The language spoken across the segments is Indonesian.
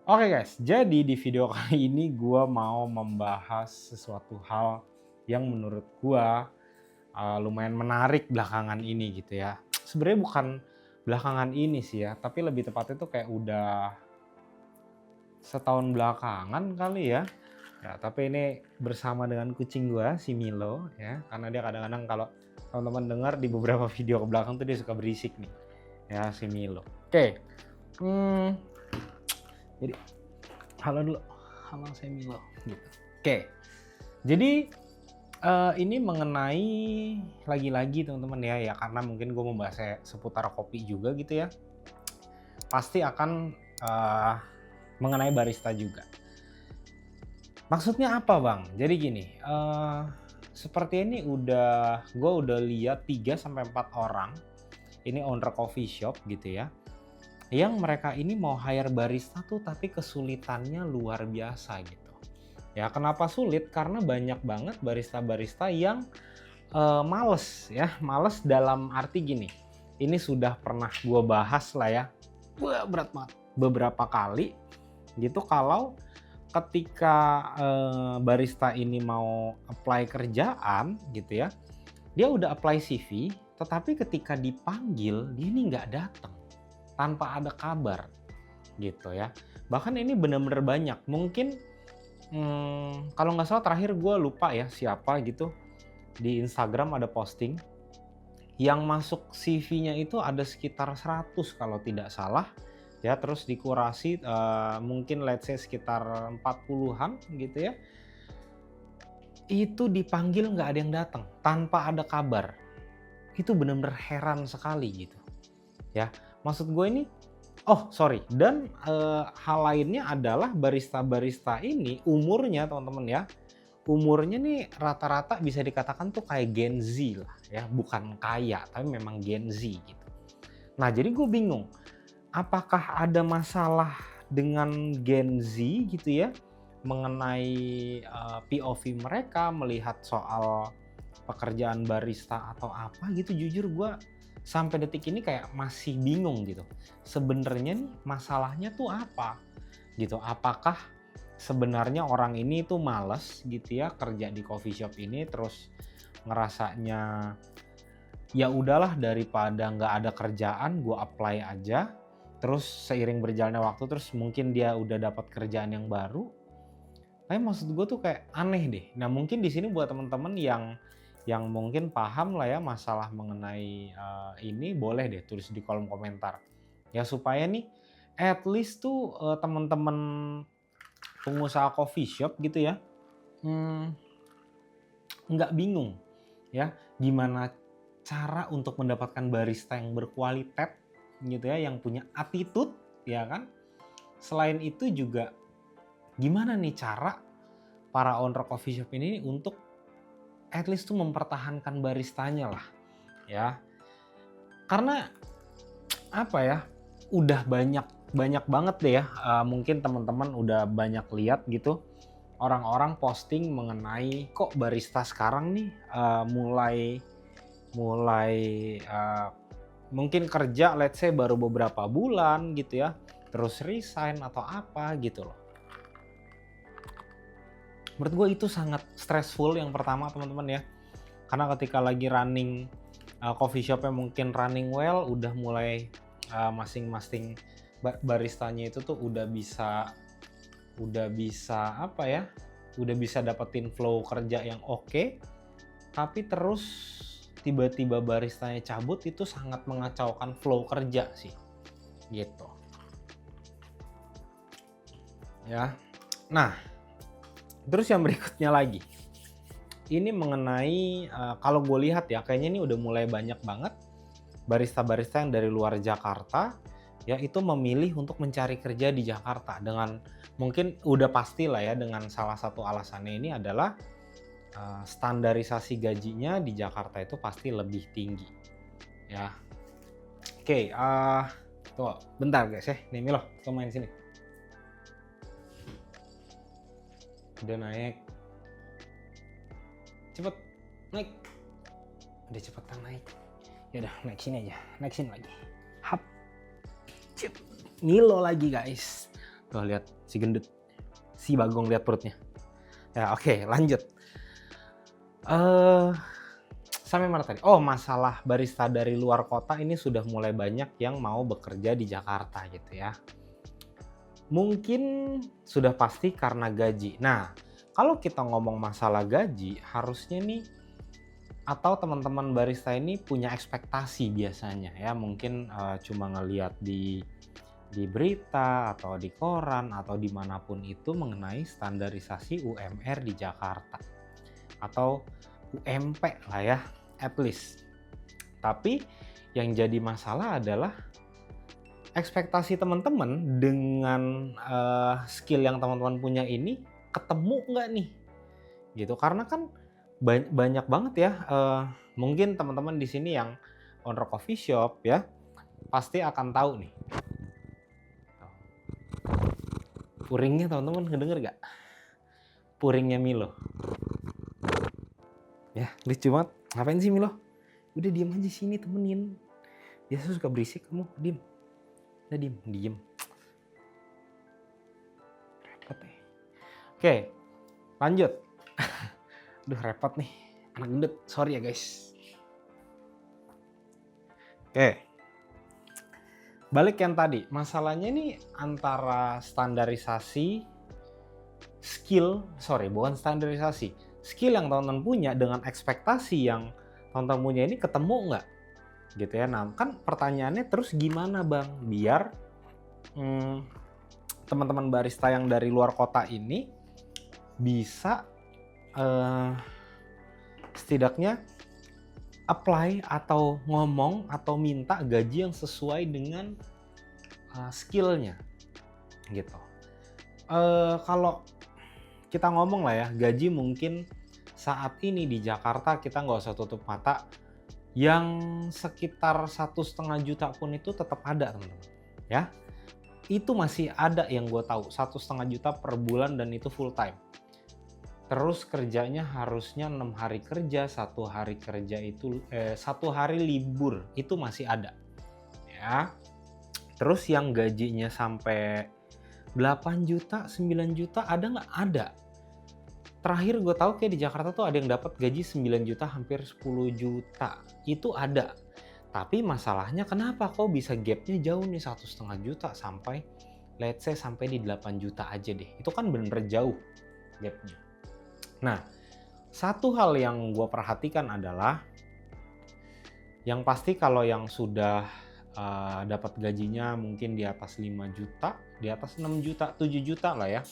Oke guys, jadi di video kali ini gua mau membahas sesuatu hal yang menurut gua, lumayan menarik belakangan ini gitu ya. Sebenarnya bukan belakangan ini sih ya, tapi lebih tepatnya tuh kayak udah setahun belakangan kali ya. Ya, tapi ini bersama dengan kucing gua si Milo ya, karena dia kadang-kadang kalau teman-teman dengar di beberapa video ke belakang tuh dia suka berisik nih, ya si Milo. Oke, mmm, jadi halo dulu, halo saya Milo gitu. Oke, jadi, ini mengenai lagi-lagi teman-teman ya karena mungkin gue membahasnya seputar kopi juga gitu ya, pasti akan, mengenai barista juga. Maksudnya apa Bang? Jadi gini, seperti ini gue udah lihat 3 sampai 4 orang, ini owner coffee shop gitu ya, yang mereka ini mau hire barista tuh tapi kesulitannya luar biasa gitu. Ya kenapa sulit? Karena banyak banget barista-barista yang, males ya, males dalam arti gini, ini sudah pernah gue bahas lah ya, wah berat banget, beberapa kali gitu kalau ketika, barista ini mau apply kerjaan gitu ya, dia udah apply CV, tetapi ketika dipanggil dia ini nggak datang, tanpa ada kabar gitu ya. Bahkan ini bener-bener banyak, mungkin kalau nggak salah terakhir gue lupa ya siapa gitu, di Instagram ada posting, yang masuk CV-nya itu ada sekitar 100 kalau tidak salah, ya terus dikurasi, mungkin let's say sekitar 40-an gitu ya, itu dipanggil nggak ada yang datang, tanpa ada kabar. Itu bener-bener heran sekali gitu, ya. Maksud gue ini oh sorry, dan, hal lainnya adalah barista-barista ini umurnya teman-teman ya, umurnya nih rata-rata bisa dikatakan tuh kayak Gen Z lah ya, bukan kaya, tapi memang Gen Z gitu. Nah jadi gue bingung, apakah ada masalah dengan Gen Z gitu ya, mengenai, POV mereka melihat soal pekerjaan barista atau apa gitu, jujur gue sampai detik ini kayak masih bingung gitu. Sebenarnya nih masalahnya tuh apa gitu? Apakah sebenarnya orang ini tuh males gitu ya kerja di coffee shop ini, terus ngerasanya ya udahlah daripada nggak ada kerjaan gue apply aja, terus seiring berjalannya waktu terus mungkin dia udah dapat kerjaan yang baru. Tapi maksud gue tuh kayak aneh deh. Nah mungkin di sini buat teman-teman yang mungkin paham lah ya masalah mengenai, ini boleh deh tulis di kolom komentar. Ya supaya nih at least tuh, teman-teman pengusaha coffee shop gitu ya, mmm, nggak bingung ya, gimana cara untuk mendapatkan barista yang berkualitas gitu ya, yang punya attitude ya kan. Selain itu juga gimana nih cara para owner coffee shop ini untuk at least tuh mempertahankan baristanya lah ya. Karena apa ya, udah banyak banyak banget deh ya, mungkin teman-teman udah banyak lihat gitu, orang-orang posting mengenai kok barista sekarang nih, mulai mulai, eee, mungkin kerja let's say baru beberapa bulan gitu ya, terus resign atau apa gitu loh. Menurut gue itu sangat stressful yang pertama teman-teman ya, karena ketika lagi running, coffee shop-nya mungkin running well, udah mulai, masing-masing baristanya itu tuh udah bisa apa ya, udah bisa dapetin flow kerja yang oke, tapi terus tiba-tiba baristanya cabut itu sangat mengacaukan flow kerja sih, gitu. Ya. Nah, terus yang berikutnya lagi, ini mengenai, kalau gue lihat ya kayaknya ini udah mulai banyak banget barista-barista yang dari luar Jakarta, ya itu memilih untuk mencari kerja di Jakarta dengan mungkin udah pastilah ya dengan salah satu alasannya ini adalah, standarisasi gajinya di Jakarta itu pasti lebih tinggi, ya. Oke, tunggu bentar guys ya, nih Milo, kamu main sini. Udah naik, cepet naik, udah cepetan naik. Ya udah naik sini aja, naik sini lagi. Hap, cip, Milo lagi guys. Tuh lihat si gendut, si Bagong lihat perutnya. Ya oke, lanjut. Sampai mana tadi? Oh, masalah barista dari luar kota ini sudah mulai banyak yang mau bekerja di Jakarta gitu ya. Mungkin sudah pasti karena gaji. Nah, kalau kita ngomong masalah gaji, harusnya nih atau teman-teman barista ini punya ekspektasi biasanya ya. Mungkin cuma ngelihat di berita atau di koran atau dimanapun itu mengenai standarisasi UMR di Jakarta atau UMP lah ya, at least. Tapi yang jadi masalah adalah ekspektasi teman-teman dengan skill yang teman-teman punya ini ketemu nggak nih gitu. Karena kan banyak banget ya, mungkin teman-teman di sini yang owner coffee shop ya pasti akan tahu nih. Puringnya teman-teman kedenger gak? Puringnya Milo. Ya lucu banget. Ngapain sih Milo? Udah diem aja sini temenin. Biasa suka berisik kamu, diem. Udah diem. Repot ya. Oke, lanjut. Aduh repot nih, anak gendut. Sorry ya guys. Oke. Balik yang tadi, masalahnya nih antara standarisasi bukan standarisasi. Skill yang teman-teman punya dengan ekspektasi yang teman-teman punya ini ketemu nggak? Gitu ya. Nah, kan pertanyaannya terus gimana Bang? Biar teman-teman barista yang dari luar kota ini bisa setidaknya apply atau ngomong atau minta gaji yang sesuai dengan skillnya gitu. Kalau kita ngomong lah ya, gaji mungkin saat ini di Jakarta kita nggak usah tutup mata, yang sekitar 1,5 juta pun itu tetap ada teman-teman ya. Itu masih ada yang gue tahu 1,5 juta per bulan dan itu full time. Terus kerjanya harusnya 6 hari kerja, 1 hari kerja itu 1 hari libur itu masih ada ya. Terus yang gajinya sampai 8 juta, 9 juta ada nggak? Ada. Terakhir gue tahu kayak di Jakarta tuh ada yang dapat gaji 9 juta hampir 10 juta. Itu ada. Tapi masalahnya kenapa kok bisa gapnya jauh nih 1,5 juta sampai let's say sampai di 8 juta aja deh. Itu kan bener jauh gapnya. Nah, satu hal yang gue perhatikan adalah yang pasti kalau yang sudah dapat gajinya mungkin di atas 5 juta, di atas 6 juta, 7 juta lah ya.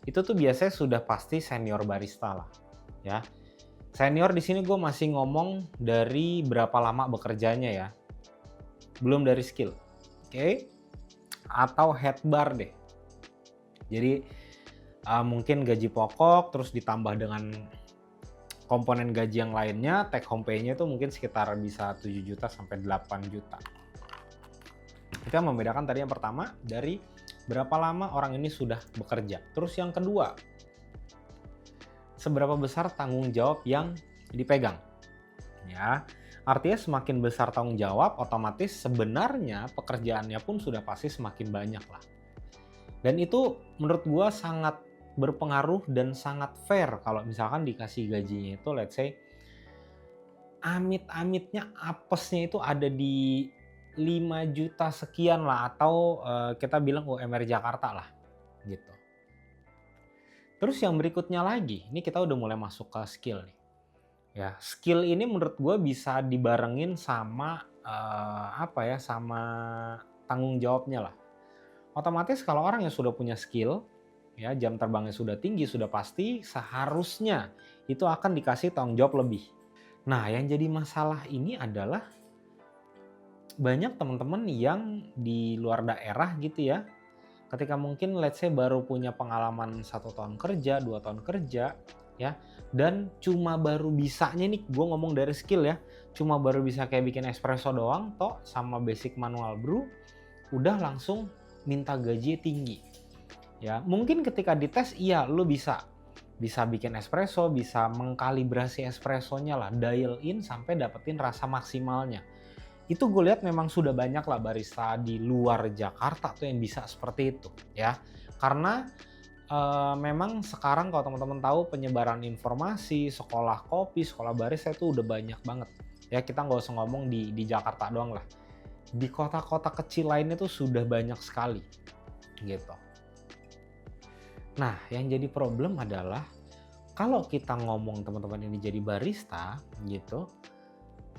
Itu tuh biasanya sudah pasti senior barista lah ya. Senior di sini gue masih ngomong dari berapa lama bekerjanya ya. Belum dari skill. Oke? Atau head bar deh. Jadi mungkin gaji pokok terus ditambah dengan komponen gaji yang lainnya, take home pay-nya itu mungkin sekitar bisa 7 juta sampai 8 juta. Itu yang membedakan tadi yang pertama dari berapa lama orang ini sudah bekerja. Terus yang kedua, seberapa besar tanggung jawab yang dipegang. Ya, artinya semakin besar tanggung jawab, otomatis sebenarnya pekerjaannya pun sudah pasti semakin banyak lah. Dan itu menurut gua sangat berpengaruh dan sangat fair kalau misalkan dikasih gajinya itu let's say amit-amitnya apesnya itu ada di 5 juta sekian lah atau kita bilang UMR Jakarta lah gitu. Terus yang berikutnya lagi, ini kita udah mulai masuk ke skill nih. Ya, skill ini menurut gue bisa dibarengin sama sama tanggung jawabnya lah. Otomatis kalau orang yang sudah punya skill, ya jam terbangnya sudah tinggi, sudah pasti seharusnya itu akan dikasih tanggung jawab lebih. Nah, yang jadi masalah ini adalah banyak teman-teman yang di luar daerah gitu ya, ketika mungkin let's say baru punya pengalaman 1 tahun kerja, 2 tahun kerja ya, dan cuma baru bisanya nih, gue ngomong dari skill ya, cuma baru bisa kayak bikin espresso doang toh sama basic manual brew, udah langsung minta gaji tinggi. Ya, mungkin ketika dites iya lu bisa bikin espresso, bisa mengkalibrasi espressonya lah, dial in sampai dapetin rasa maksimalnya. Itu gue lihat memang sudah banyak lah barista di luar Jakarta tuh yang bisa seperti itu ya. Karena memang sekarang kalau teman-teman tahu penyebaran informasi, sekolah kopi, sekolah barista itu udah banyak banget. Ya kita nggak usah ngomong di Jakarta doang lah. Di kota-kota kecil lainnya tuh sudah banyak sekali gitu. Nah, yang jadi problem adalah kalau kita ngomong teman-teman ini jadi barista gitu,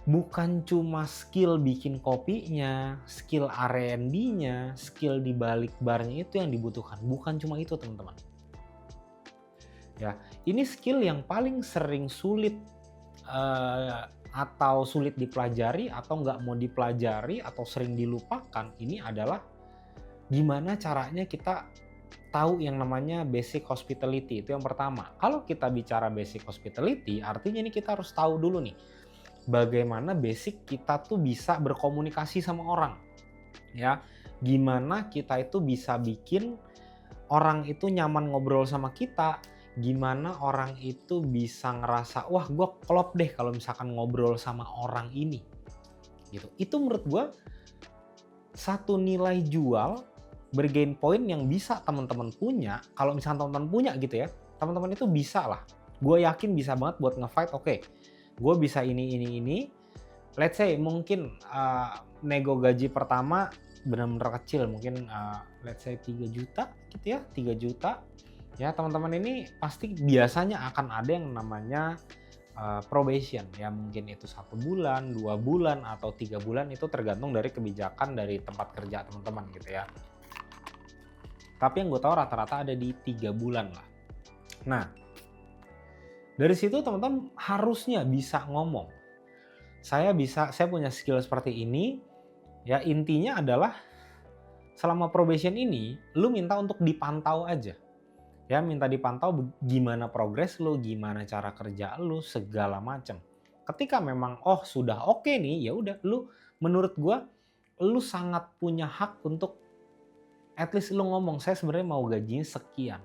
bukan cuma skill bikin kopinya, skill R&D-nya, skill di balik barnya itu yang dibutuhkan, bukan cuma itu teman-teman. Ya, ini skill yang paling sering sulit atau sulit dipelajari atau nggak mau dipelajari atau sering dilupakan. Ini adalah gimana caranya kita tahu yang namanya basic hospitality. Itu yang pertama. Kalau kita bicara basic hospitality, artinya ini kita harus tahu dulu nih bagaimana basic kita tuh bisa berkomunikasi sama orang. Ya, gimana kita itu bisa bikin orang itu nyaman ngobrol sama kita, gimana orang itu bisa ngerasa, wah gue klop deh kalau misalkan ngobrol sama orang ini. Gitu. Itu menurut gue satu nilai jual bergain point yang bisa teman-teman punya. Kalau misalnya teman-teman punya gitu ya, teman-teman itu bisa lah. Gue yakin bisa banget buat nge-fight, oke, gue bisa ini. Let's say mungkin nego gaji pertama benar-benar kecil, mungkin let's say 3 juta gitu ya, 3 juta. Ya teman-teman ini pasti biasanya akan ada yang namanya probation ya, mungkin itu 1 bulan, 2 bulan, atau 3 bulan, itu tergantung dari kebijakan dari tempat kerja teman-teman gitu ya. Tapi yang gue tahu rata-rata ada di 3 bulan lah. Nah, dari situ teman-teman harusnya bisa ngomong. Saya punya skill seperti ini. Ya intinya adalah selama probation ini, lu minta untuk dipantau aja. Ya minta dipantau gimana progres lu, gimana cara kerja lu, segala macam. Ketika memang sudah oke nih, ya udah lu, menurut gua lu sangat punya hak untuk at least lu ngomong, saya sebenarnya mau gajinya sekian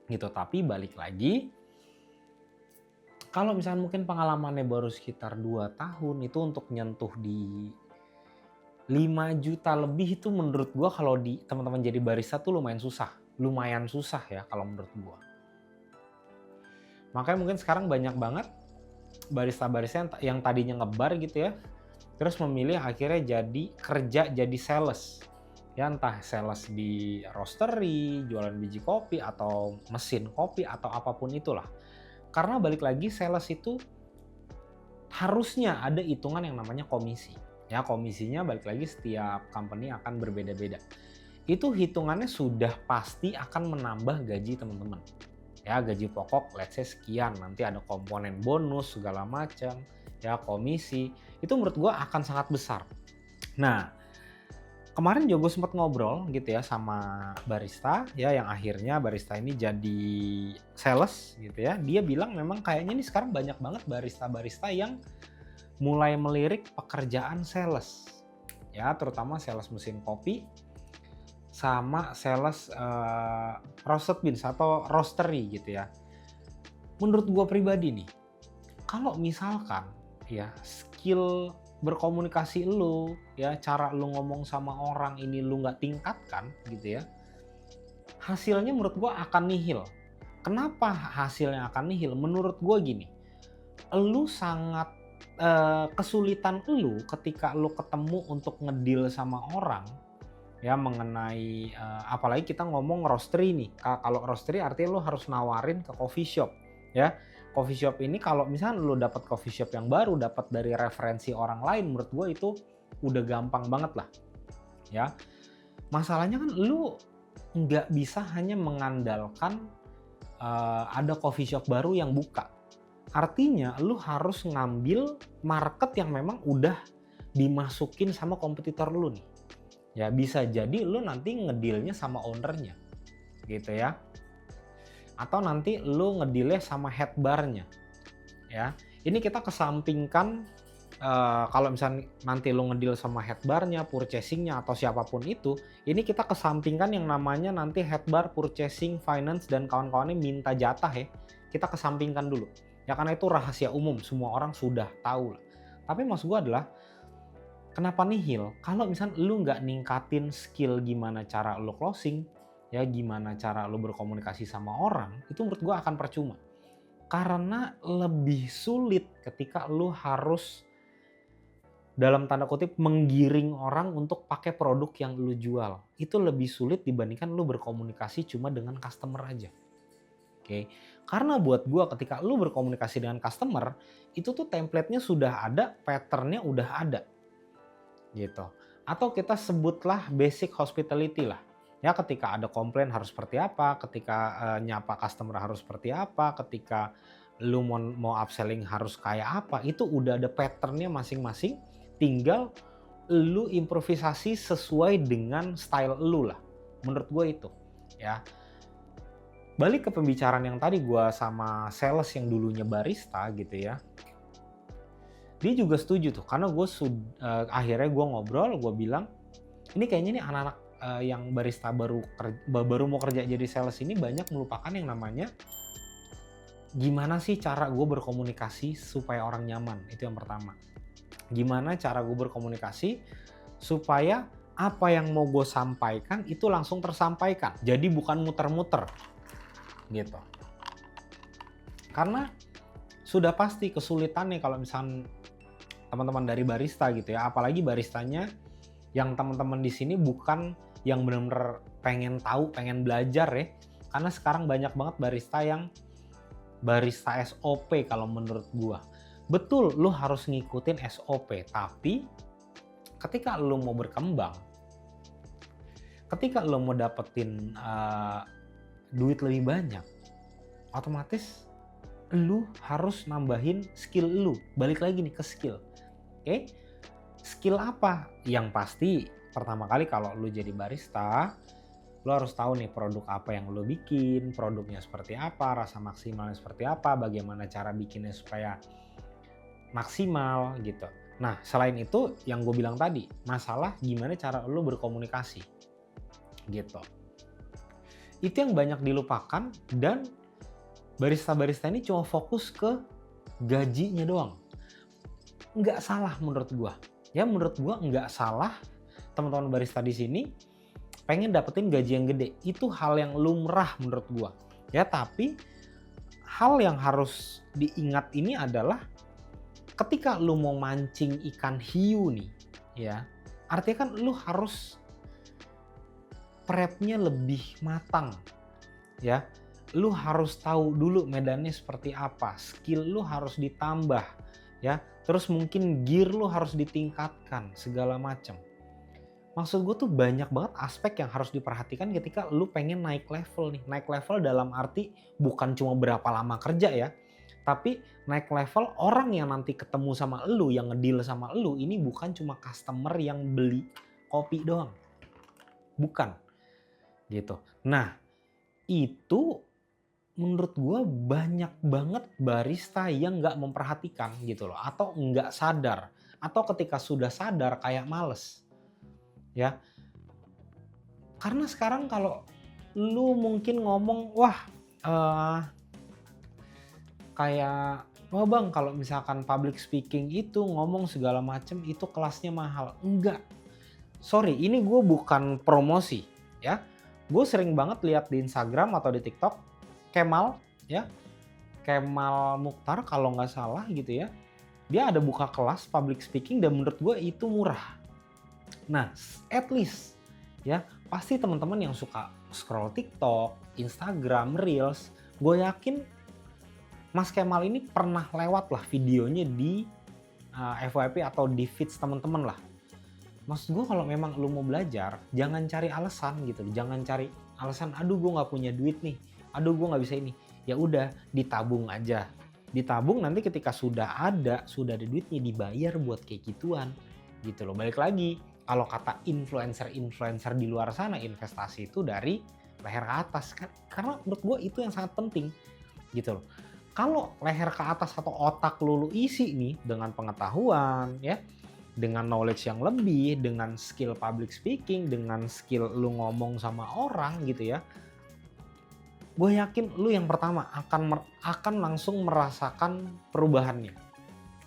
gitu. Tapi balik lagi, kalau misalnya mungkin pengalamannya baru sekitar 2 tahun, itu untuk nyentuh di 5 juta lebih, itu menurut gua kalau di teman-teman jadi barista tuh lumayan susah ya kalau menurut gua. Makanya mungkin sekarang banyak banget barista-barista yang tadinya ngebar gitu ya, terus memilih akhirnya kerja jadi sales. Ya entah sales di roastery, jualan biji kopi, atau mesin kopi, atau apapun itulah. Karena balik lagi sales itu harusnya ada hitungan yang namanya komisi. Ya komisinya balik lagi setiap company akan berbeda-beda. Itu hitungannya sudah pasti akan menambah gaji teman-teman. Ya gaji pokok let's say sekian, nanti ada komponen bonus segala macam, ya komisi. Itu menurut gua akan sangat besar. Nah, kemarin juga gue sempat ngobrol gitu ya sama barista ya, yang akhirnya barista ini jadi sales gitu ya. Dia bilang memang kayaknya nih sekarang banyak banget barista-barista yang mulai melirik pekerjaan sales. Ya, terutama sales mesin kopi sama sales roasted beans atau roastery gitu ya. Menurut gue pribadi nih, kalau misalkan ya skill berkomunikasi lu ya, cara lu ngomong sama orang ini lu nggak tingkatkan gitu ya, hasilnya menurut gua akan nihil. Kenapa hasilnya akan nihil? Menurut gua gini, lu sangat kesulitan lu ketika lu ketemu untuk ngedeal sama orang ya mengenai apalagi kita ngomong roastery nih. Kalau roastery artinya lu harus nawarin ke coffee shop ya. Coffee shop ini kalau misalnya lu dapat coffee shop yang baru, dapat dari referensi orang lain, menurut gue itu udah gampang banget lah. Ya, masalahnya kan lu nggak bisa hanya mengandalkan ada coffee shop baru yang buka. Artinya lu harus ngambil market yang memang udah dimasukin sama kompetitor lu nih. Ya bisa jadi lu nanti ngedealnya sama ownernya, gitu ya. Atau nanti lu ngedealnya sama head barnya ya. Ini kita kesampingkan kalau misalnya nanti lu ngedeal sama head barnya, purchasingnya, atau siapapun itu, ini kita kesampingkan yang namanya nanti head bar, purchasing, finance, dan kawan-kawannya minta jatah ya. Kita kesampingkan dulu ya, karena itu rahasia umum, semua orang sudah tahu lah. Tapi maksud gue adalah kenapa nihil? Kalau misalnya lu nggak ningkatin skill gimana cara lu closing, ya gimana cara lu berkomunikasi sama orang, itu menurut gue akan percuma. Karena lebih sulit ketika lu harus dalam tanda kutip menggiring orang untuk pakai produk yang lu jual. Itu lebih sulit dibandingkan lu berkomunikasi cuma dengan customer aja. Oke. Karena buat gua ketika lu berkomunikasi dengan customer, itu tuh template-nya sudah ada, pattern-nya udah ada. Gitu. Atau kita sebutlah basic hospitality lah. Ya ketika ada komplain harus seperti apa, ketika nyapa customer harus seperti apa, ketika lu mau upselling harus kayak apa, itu udah ada patternnya masing-masing, tinggal lu improvisasi sesuai dengan style lu lah. Menurut gue itu, ya. Balik ke pembicaraan yang tadi gue sama sales yang dulunya barista gitu ya. Dia juga setuju tuh, karena akhirnya gue ngobrol, gue bilang, ini kayaknya nih anak-anak yang barista baru mau kerja jadi sales ini banyak melupakan yang namanya gimana sih cara gue berkomunikasi supaya orang nyaman. Itu yang pertama. Gimana cara gue berkomunikasi supaya apa yang mau gue sampaikan itu langsung tersampaikan. Jadi bukan muter-muter gitu. Karena sudah pasti kesulitannya kalau misalnya teman-teman dari barista gitu ya, apalagi baristanya yang teman-teman di sini bukan yang benar-benar pengen tahu, pengen belajar ya. Karena sekarang banyak banget barista yang barista SOP kalau menurut gua. Betul, lu harus ngikutin SOP, tapi ketika lu mau berkembang, ketika lu mau dapetin duit lebih banyak, otomatis lu harus nambahin skill lu. Balik lagi nih ke skill. Oke? Skill apa? Yang pasti pertama kali kalau lu jadi barista, lu harus tahu nih produk apa yang lu bikin, produknya seperti apa, rasa maksimalnya seperti apa, bagaimana cara bikinnya supaya maksimal gitu. Nah, selain itu yang gue bilang tadi, masalah gimana cara lu berkomunikasi gitu. Itu yang banyak dilupakan dan barista-barista ini cuma fokus ke gajinya doang. Nggak salah menurut gue. Ya menurut gue nggak salah teman-teman barista di sini pengen dapetin gaji yang gede. Itu hal yang lumrah menurut gue. Ya tapi hal yang harus diingat ini adalah ketika lu mau mancing ikan hiu nih, ya, artinya kan lu harus prepnya lebih matang, ya. Lu harus tahu dulu medannya seperti apa, skill lu harus ditambah, ya. Terus mungkin gear lu harus ditingkatkan, segala macam. Maksud gue tuh banyak banget aspek yang harus diperhatikan ketika lu pengen naik level nih. Naik level dalam arti bukan cuma berapa lama kerja ya, tapi naik level orang yang nanti ketemu sama elu, yang ngedeal sama elu, ini bukan cuma customer yang beli kopi doang. Bukan. Gitu. Nah, itu menurut gue banyak banget barista yang nggak memperhatikan gitu loh. Atau nggak sadar. Atau ketika sudah sadar kayak males. Ya. Karena sekarang kalau lu mungkin ngomong, wah kayak, wah bang kalau misalkan public speaking itu ngomong segala macem itu kelasnya mahal. Enggak, sorry ini gue bukan promosi ya. Gue sering banget lihat di Instagram atau di TikTok Kemal ya, Kemal Mukhtar kalau nggak salah gitu ya. Dia ada buka kelas public speaking dan menurut gue itu murah. Nah at least ya pasti teman-teman yang suka scroll TikTok, Instagram, Reels, gue yakin Mas Kemal ini pernah lewat lah videonya di FYP atau di feeds teman-teman lah. Maksud gue kalau memang lu mau belajar, jangan cari alasan gitu. Jangan cari alasan, aduh gue gak punya duit nih, aduh gue gak bisa ini. Ya udah, ditabung aja. Ditabung nanti ketika sudah ada duitnya dibayar buat kayak gituan. Gitu loh, balik lagi. Kalau kata influencer-influencer di luar sana, investasi itu dari leher ke atas. Karena menurut gue itu yang sangat penting. Gitu loh. Kalau leher ke atas atau otak lu isi nih dengan pengetahuan ya, dengan knowledge yang lebih, dengan skill public speaking, dengan skill lu ngomong sama orang gitu ya, gue yakin lu yang pertama akan langsung merasakan perubahannya.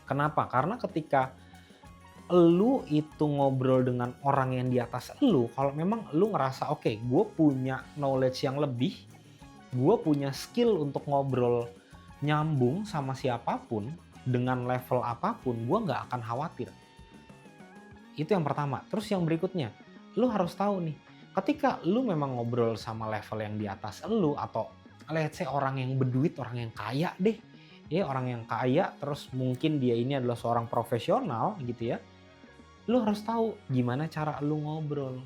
Kenapa? Karena ketika lu itu ngobrol dengan orang yang di atas lu, kalau memang lu ngerasa oke, gue punya knowledge yang lebih, gue punya skill untuk ngobrol nyambung sama siapapun dengan level apapun, gue nggak akan khawatir. Itu yang pertama. Terus yang berikutnya, lu harus tahu nih, ketika lu memang ngobrol sama level yang di atas lu, atau let's say orang yang berduit, orang yang kaya deh, ya orang yang kaya, terus mungkin dia ini adalah seorang profesional gitu ya, lu harus tahu gimana cara lu ngobrol,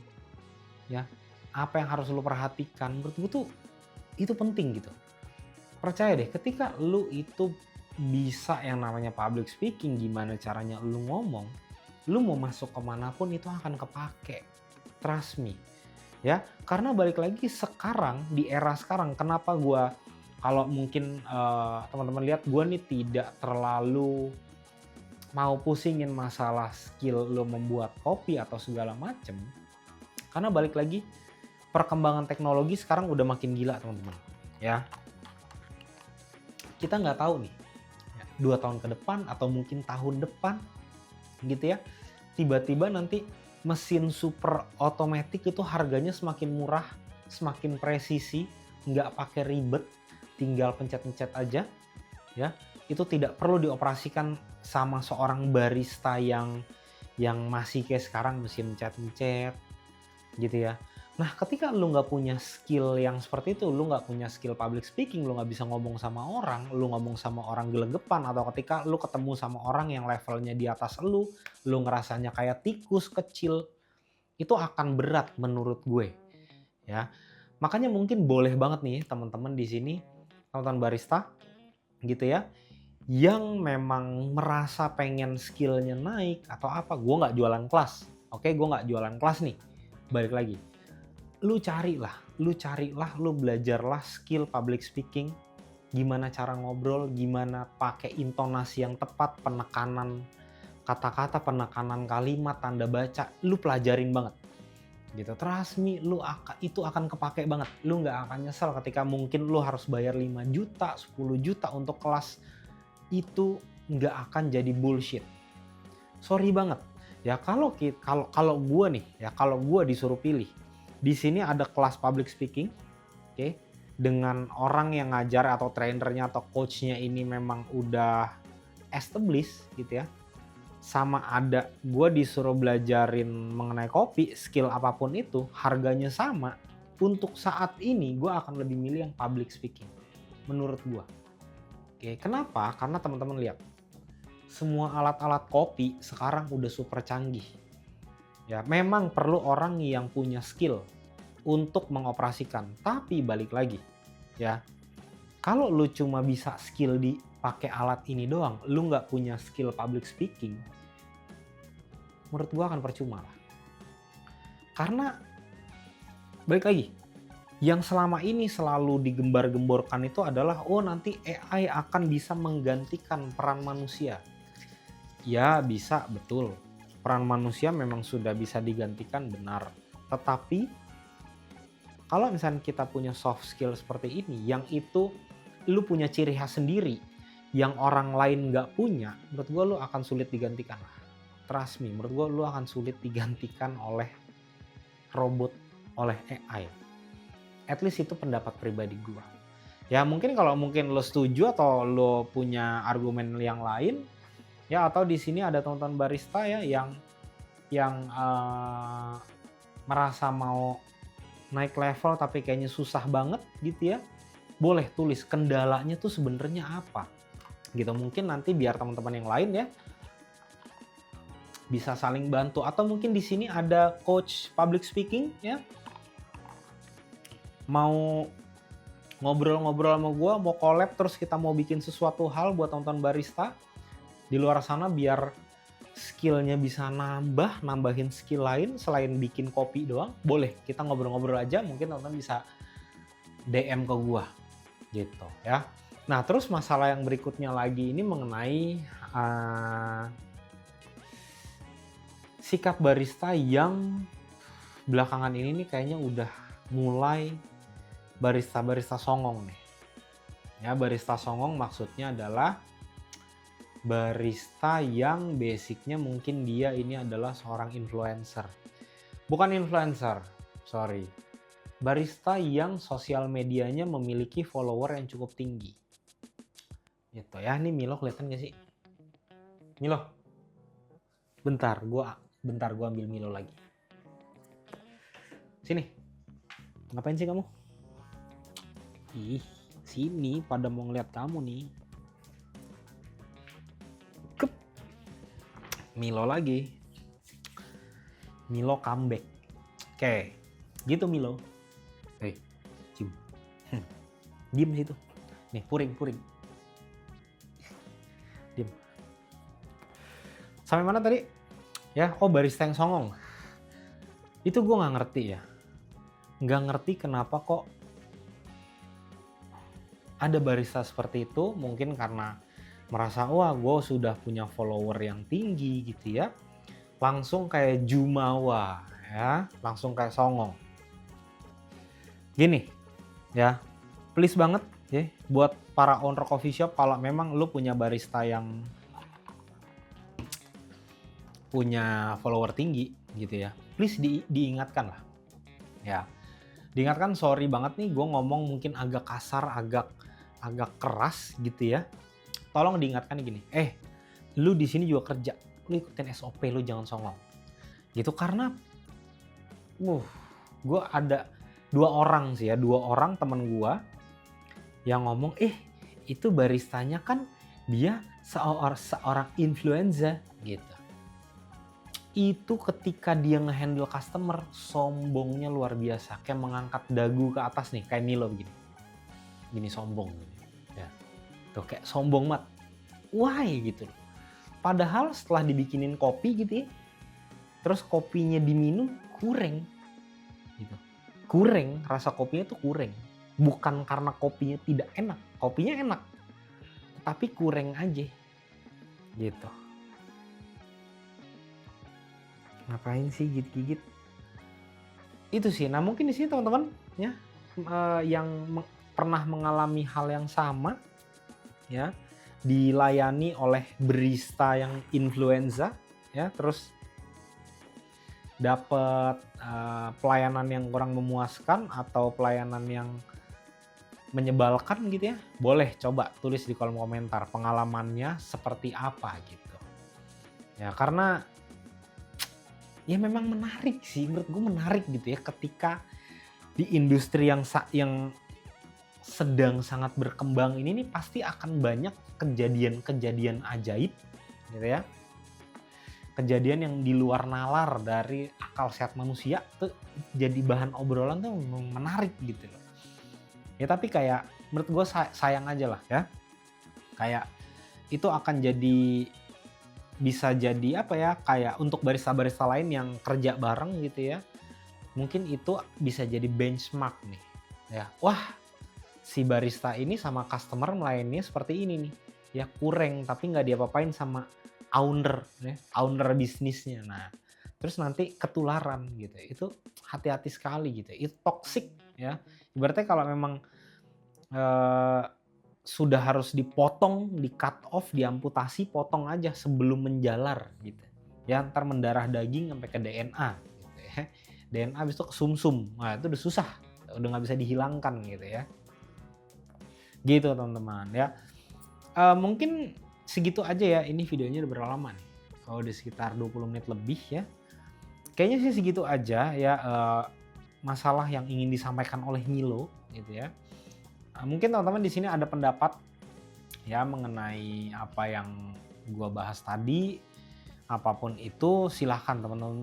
ya. Apa yang harus lu perhatikan, menurut gue tuh itu penting gitu. Percaya deh, ketika lu itu bisa yang namanya public speaking, gimana caranya lu ngomong, lu mau masuk kemanapun itu akan kepake. Trust me. Ya, karena balik lagi sekarang, di era sekarang, kenapa gua kalau mungkin teman-teman lihat gua nih tidak terlalu mau pusingin masalah skill lu membuat kopi atau segala macem. Karena balik lagi, perkembangan teknologi sekarang udah makin gila teman-teman. Ya, kita nggak tahu nih, 2 tahun ke depan atau mungkin tahun depan gitu ya, tiba-tiba nanti mesin super otomatis itu harganya semakin murah, semakin presisi, nggak pakai ribet, tinggal pencet-pencet aja ya. Itu tidak perlu dioperasikan sama seorang barista yang masih kayak sekarang mesin mencet-mencet gitu ya. Nah, ketika lu nggak punya skill yang seperti itu, lu nggak punya skill public speaking, lu nggak bisa ngomong sama orang, lu ngomong sama orang gelegepan, atau ketika lu ketemu sama orang yang levelnya di atas lu ngerasanya kayak tikus kecil, itu akan berat menurut gue, ya. Makanya mungkin boleh banget nih teman-teman di sini, teman-teman barista, gitu ya, yang memang merasa pengen skillnya naik atau apa. Gue nggak jualan kelas, oke? Gue nggak jualan kelas nih. Balik lagi. Lu carilah, lu belajarlah skill public speaking, gimana cara ngobrol, gimana pakai intonasi yang tepat, penekanan kata-kata, penekanan kalimat, tanda baca, lu pelajarin banget. Gitu. Trust me, itu akan kepake banget. Lu nggak akan nyesel ketika mungkin lu harus bayar 5 juta, 10 juta untuk kelas, itu nggak akan jadi bullshit. Sorry banget. Ya kalau gue nih, ya kalau gue disuruh pilih, di sini ada kelas public speaking, oke, dengan orang yang ngajar atau trainernya atau coachnya ini memang udah established gitu ya. Sama ada gue disuruh belajarin mengenai kopi, skill apapun itu, harganya sama. Untuk saat ini gue akan lebih milih yang public speaking, menurut gue. Oke, kenapa? Karena teman-teman lihat, semua alat-alat kopi sekarang udah super canggih. Ya, memang perlu orang yang punya skill untuk mengoperasikan. Tapi balik lagi, ya, kalau lu cuma bisa skill di pakai alat ini doang, lu nggak punya skill public speaking, menurut gua akan percuma lah. Karena balik lagi, yang selama ini selalu digembar-gemborkan itu adalah nanti AI akan bisa menggantikan peran manusia. Ya bisa, betul. Peran manusia memang sudah bisa digantikan, benar. Tetapi kalau misalnya kita punya soft skill seperti ini, yang itu lu punya ciri khas sendiri, yang orang lain nggak punya, menurut gue lu akan sulit digantikan. Trust me, menurut gue lu akan sulit digantikan oleh robot, oleh AI. At least itu pendapat pribadi gue. Ya mungkin kalau mungkin lu setuju atau lu punya argumen yang lain, ya atau di sini ada teman-teman barista ya yang merasa mau naik level tapi kayaknya susah banget gitu ya, boleh tulis kendalanya tuh sebenarnya apa gitu. Mungkin nanti biar teman-teman yang lain ya bisa saling bantu, atau mungkin di sini ada coach public speaking ya, mau ngobrol-ngobrol sama gue, mau collab, terus kita mau bikin sesuatu hal buat teman-teman barista di luar sana biar skillnya bisa nambahin skill lain selain bikin kopi doang. Boleh kita ngobrol-ngobrol aja, mungkin teman-teman bisa DM ke gua gitu ya. Nah terus masalah yang berikutnya lagi ini mengenai sikap barista yang belakangan ini nih kayaknya udah mulai barista-barista songong nih. Ya, barista songong maksudnya adalah barista yang basicnya mungkin dia ini adalah seorang influencer. Bukan influencer, sorry. Barista yang sosial medianya memiliki follower yang cukup tinggi. Gitu ya, ini Milo kelihatan gak sih? Milo, bentar gua ambil Milo lagi. Sini, ngapain sih kamu? Ih, sini pada mau ngeliat kamu nih. Kep. Milo lagi. Milo comeback. Oke, gitu Milo. Cium. Diem situ. Nih, puring. Diem. Sampai mana tadi? Ya, barista yang songong. Itu gue nggak ngerti ya. Nggak ngerti kenapa kok ada barista seperti itu. Mungkin karena merasa, wah gue sudah punya follower yang tinggi gitu ya. Langsung kayak jumawa ya. Langsung kayak songong. Gini ya, please banget ya buat para owner coffee shop, kalau memang lu punya barista yang punya follower tinggi gitu ya, please diingatkan lah ya. Diingatkan, sorry banget nih gue ngomong mungkin agak kasar, agak keras gitu ya. Tolong diingatkan gini, lu di sini juga kerja, lu ikutin SOP, lu jangan songong gitu. Karena gue ada dua orang temen gue yang ngomong, itu baristanya kan dia seorang influencer gitu. Itu ketika dia ngehandle customer, sombongnya luar biasa, kayak mengangkat dagu ke atas nih, kayak Milo gini sombong ya. Tuh kayak sombong mat, why gitu. Padahal setelah dibikinin kopi gitu ya, terus kopinya diminum kurang gitu. Kurang, rasa kopinya tuh kurang. Bukan karena kopinya tidak enak, kopinya enak, tapi kurang aja gitu. Ngapain sih gigit-gigit? Itu sih. Nah mungkin di sini teman-teman ya yang pernah mengalami hal yang sama ya, dilayani oleh barista yang influenza ya, terus dapat pelayanan yang kurang memuaskan atau pelayanan yang menyebalkan gitu ya, boleh coba tulis di kolom komentar pengalamannya seperti apa gitu ya. Karena ya memang menarik sih, menurut gue menarik gitu ya, ketika di industri yang sedang sangat berkembang ini nih, pasti akan banyak kejadian-kejadian ajaib gitu ya. Kejadian yang di luar nalar dari akal sehat manusia tuh jadi bahan obrolan tuh menarik gitu loh. Ya tapi kayak menurut gue sayang aja lah ya. Kayak itu akan bisa jadi apa ya, kayak untuk barista-barista lain yang kerja bareng gitu ya, mungkin itu bisa jadi benchmark nih ya. Wah, si barista ini sama customer melayaninya seperti ini nih ya, kurang, tapi nggak diapa-apain sama owner ya, owner bisnisnya. Nah terus nanti ketularan gitu, itu hati-hati sekali gitu, itu toxic ya. Ibaratnya kalau memang sudah harus dipotong, di cut off, diamputasi, potong aja sebelum menjalar gitu ya. Ntar mendarah daging sampai ke DNA gitu ya. DNA habis itu ke sumsum, nah itu udah susah, udah nggak bisa dihilangkan gitu ya. Gitu teman-teman ya. Mungkin segitu aja ya, ini videonya udah berapa lama nih? Udah sekitar 20 menit lebih ya. Kayaknya sih segitu aja ya, masalah yang ingin disampaikan oleh Milo gitu ya. Mungkin teman-teman di sini ada pendapat ya mengenai apa yang gua bahas tadi. Apapun itu silahkan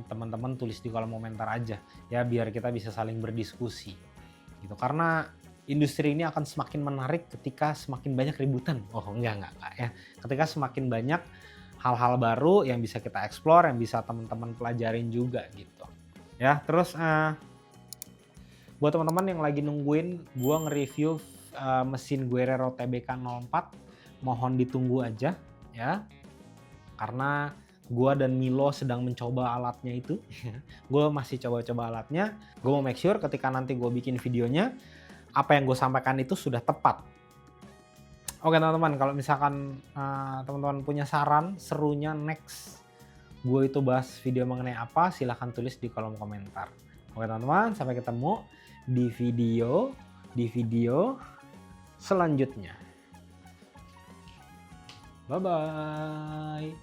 teman-teman tulis di kolom komentar aja ya, biar kita bisa saling berdiskusi gitu. Karena industri ini akan semakin menarik ketika semakin banyak ributan. Enggak ya. Ketika semakin banyak hal-hal baru yang bisa kita explore, yang bisa teman-teman pelajarin juga gitu ya. Terus buat teman-teman yang lagi nungguin gua nge-review mesin Guerrero TBK 04, mohon ditunggu aja ya, karena gua dan Milo sedang mencoba alatnya itu. Gua masih coba-coba alatnya. Gua mau make sure ketika nanti gua bikin videonya, apa yang gue sampaikan itu sudah tepat Oke teman-teman, kalau misalkan teman-teman punya saran serunya next gue itu bahas video mengenai apa, silahkan tulis di kolom komentar. Oke teman-teman, sampai ketemu di video selanjutnya. Bye bye.